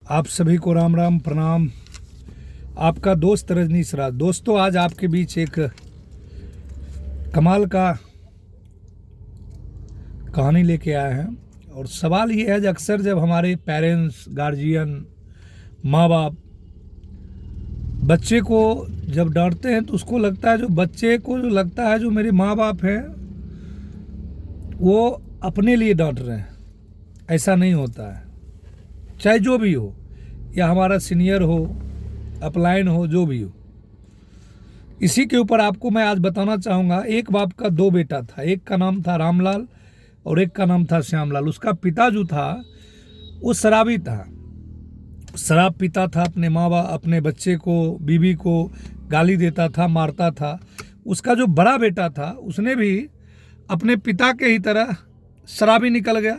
आप सभी को राम राम प्रणाम। आपका दोस्त रजनीश राज। दोस्तों, आज आपके बीच एक कमाल का कहानी लेके आए हैं। और सवाल ये है कि अक्सर जब हमारे पेरेंट्स, गार्जियन, माँ बाप बच्चे को जब डांटते हैं तो उसको लगता है, जो बच्चे को जो लगता है जो मेरे माँ बाप हैं वो अपने लिए डांट रहे हैं। ऐसा नहीं होता है। चाहे जो भी हो, या हमारा सीनियर हो, अपलाइन हो, जो भी हो। इसी के ऊपर आपको मैं आज बताना चाहूँगा। एक बाप का दो बेटा था। एक का नाम था रामलाल और एक का नाम था श्यामलाल। उसका पिता जो था वो शराबी था। शराब पीता था, अपने माँ बाप, अपने बच्चे को, बीवी को गाली देता था, मारता था। उसका जो बड़ा बेटा था उसने भी अपने पिता के ही तरह शराबी निकल गया।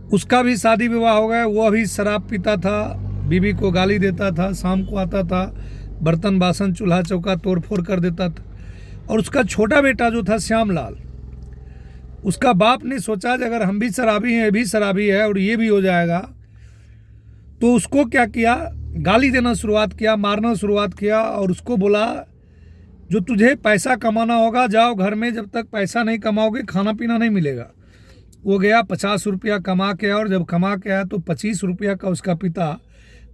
उसका भी शादी विवाह हो गया। वो अभी शराब पीता था, बीवी को गाली देता था, शाम को आता था, बर्तन बासन चूल्हा चौका तोड़ फोड़ कर देता था। और उसका छोटा बेटा जो था श्यामलाल, उसका बाप ने सोचा कि अगर हम भी शराबी हैं, ये भी शराबी है और ये भी हो जाएगा, तो उसको क्या किया, गाली देना शुरुआत किया, मारना शुरुआत किया। और उसको बोला, जो तुझे पैसा कमाना होगा, जाओ घर में, जब तक पैसा नहीं कमाओगे खाना पीना नहीं मिलेगा। वो गया 50 रुपया कमा के आया, और जब कमा के आया तो 25 रुपया का उसका पिता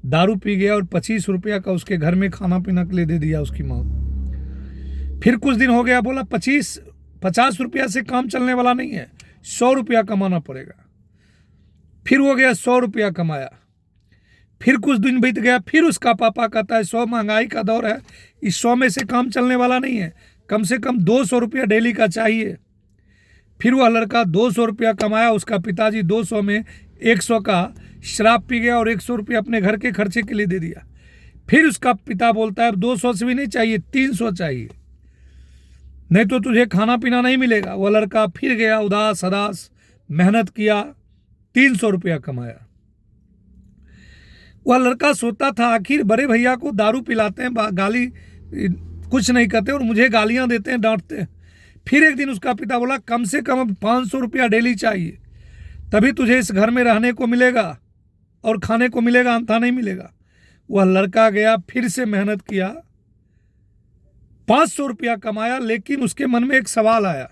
दारू पी गया और 25 रुपया का उसके घर में खाना पीना के लिए दे दिया उसकी माँ। फिर कुछ दिन हो गया, बोला 50 रुपया से काम चलने वाला नहीं है, 100 रुपया कमाना पड़ेगा। फिर वो गया 100 रुपया कमाया। फिर कुछ दिन बीत गया, फिर उसका पापा कहता है 100 महंगाई का दौर है, इस 100 में से काम चलने वाला नहीं है, कम से कम 200 रुपया डेली का चाहिए। फिर वह लड़का 200 रुपया कमाया। उसका पिताजी 200 में 100 का शराब पी गया और 100 रुपया अपने घर के खर्चे के लिए दे दिया। फिर उसका पिता बोलता है 200 से भी नहीं चाहिए, 300 चाहिए, नहीं तो तुझे खाना पीना नहीं मिलेगा। वह लड़का फिर गया, उदास हदास मेहनत किया, 300 रुपया कमाया। वह लड़का सोचता था, आखिर बड़े भैया को दारू पिलाते हैं, गाली कुछ नहीं करते और मुझे गालियां देते हैं, डांटते हैं। फिर एक दिन उसका पिता बोला, कम से कम 500 रुपया डेली चाहिए, तभी तुझे इस घर में रहने को मिलेगा और खाने को मिलेगा, अंता नहीं मिलेगा। वह लड़का गया, फिर से मेहनत किया, 500 रुपया कमाया। लेकिन उसके मन में एक सवाल आया,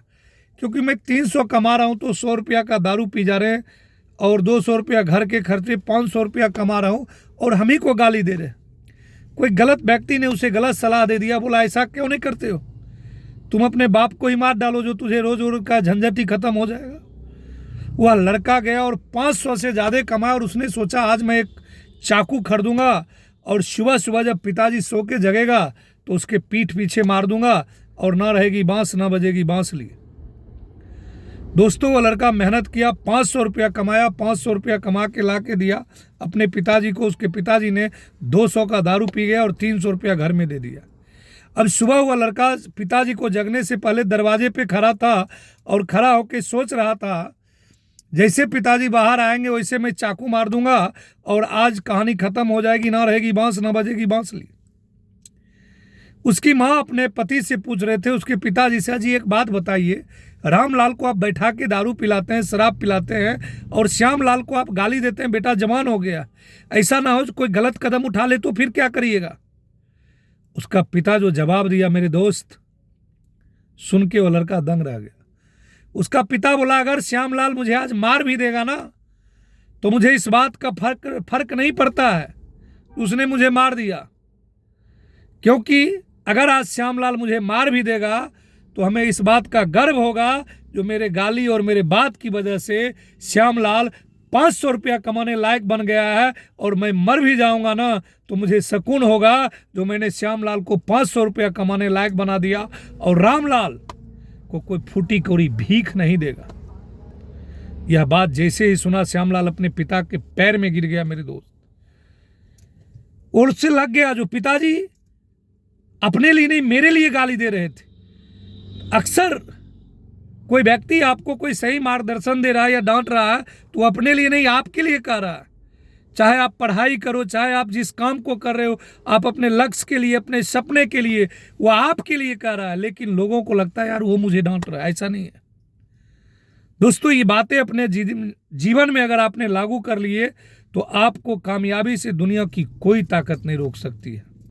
क्योंकि मैं 300 कमा रहा हूं तो 100 रुपया का दारू पी जा रहे हैं और 200 रुपया घर के खर्चे, 500 रुपया कमा रहा हूं और हम ही को गाली दे रहे। कोई गलत व्यक्ति ने उसे गलत सलाह दे दिया। बोला, ऐसा क्यों नहीं करते हो, तुम अपने बाप को ही मार डालो, जो तुझे रोज रोज का झंझट ही खत्म हो जाएगा। वह लड़का गया और 500 से ज़्यादा कमाया। और उसने सोचा, आज मैं एक चाकू खरीदूंगा और सुबह सुबह जब पिताजी सो के जगेगा तो उसके पीठ पीछे मार दूंगा और ना रहेगी बांस, ना बजेगी बांसुरी। दोस्तों, वो लड़का मेहनत किया, 500 रुपया कमाया, 500 रुपया कमा के ला के दिया अपने पिताजी को। उसके पिताजी ने 200 का दारू पी गया और 300 रुपया घर में दे दिया। अब सुबह हुआ लड़का पिताजी को जगने से पहले दरवाजे पे खड़ा था और खड़ा होकर सोच रहा था, जैसे पिताजी बाहर आएंगे वैसे मैं चाकू मार दूंगा और आज कहानी खत्म हो जाएगी, ना रहेगी बांस, ना बजेगी बांसुरी। उसकी माँ अपने पति से पूछ रहे थे, उसके पिताजी से, जी एक बात बताइए, रामलाल को आप बैठा के दारू पिलाते हैं, शराब पिलाते हैं और श्यामलाल को आप गाली देते हैं, बेटा जवान हो गया, ऐसा ना हो कोई गलत कदम उठा ले तो फिर क्या करिएगा। उसका पिता जो जवाब दिया, मेरे दोस्त, सुन के वो लड़का दंग रह गया। उसका पिता बोला, अगर श्यामलाल मुझे आज मार भी देगा ना तो मुझे इस बात का फर्क नहीं पड़ता है उसने मुझे मार दिया, क्योंकि अगर आज श्यामलाल मुझे मार भी देगा तो हमें इस बात का गर्व होगा जो मेरे गाली और मेरे बात की वजह से श्यामलाल 500 रुपया कमाने लायक बन गया है। और मैं मर भी जाऊंगा ना तो मुझे सुकून होगा जो मैंने श्यामलाल को 500 रुपया कमाने लायक बना दिया और रामलाल को कोई फूटी कौड़ी भीख नहीं देगा। यह बात जैसे ही सुना, श्यामलाल अपने पिता के पैर में गिर गया मेरे दोस्त। और उससे लग गया, जो पिताजी अपने लिए नहीं मेरे लिए गाली दे रहे थे। अक्सर कोई व्यक्ति आपको कोई सही मार्गदर्शन दे रहा है या डांट रहा है तो अपने लिए नहीं, आपके लिए कर रहा है। चाहे आप पढ़ाई करो, चाहे आप जिस काम को कर रहे हो, आप अपने लक्ष्य के लिए, अपने सपने के लिए, वो आपके लिए कर रहा है। लेकिन लोगों को लगता है यार वो मुझे डांट रहा है, ऐसा नहीं है। दोस्तों, ये बातें अपने जीवन में अगर आपने लागू कर लिए तो आपको कामयाबी से दुनिया की कोई ताकत नहीं रोक सकती है।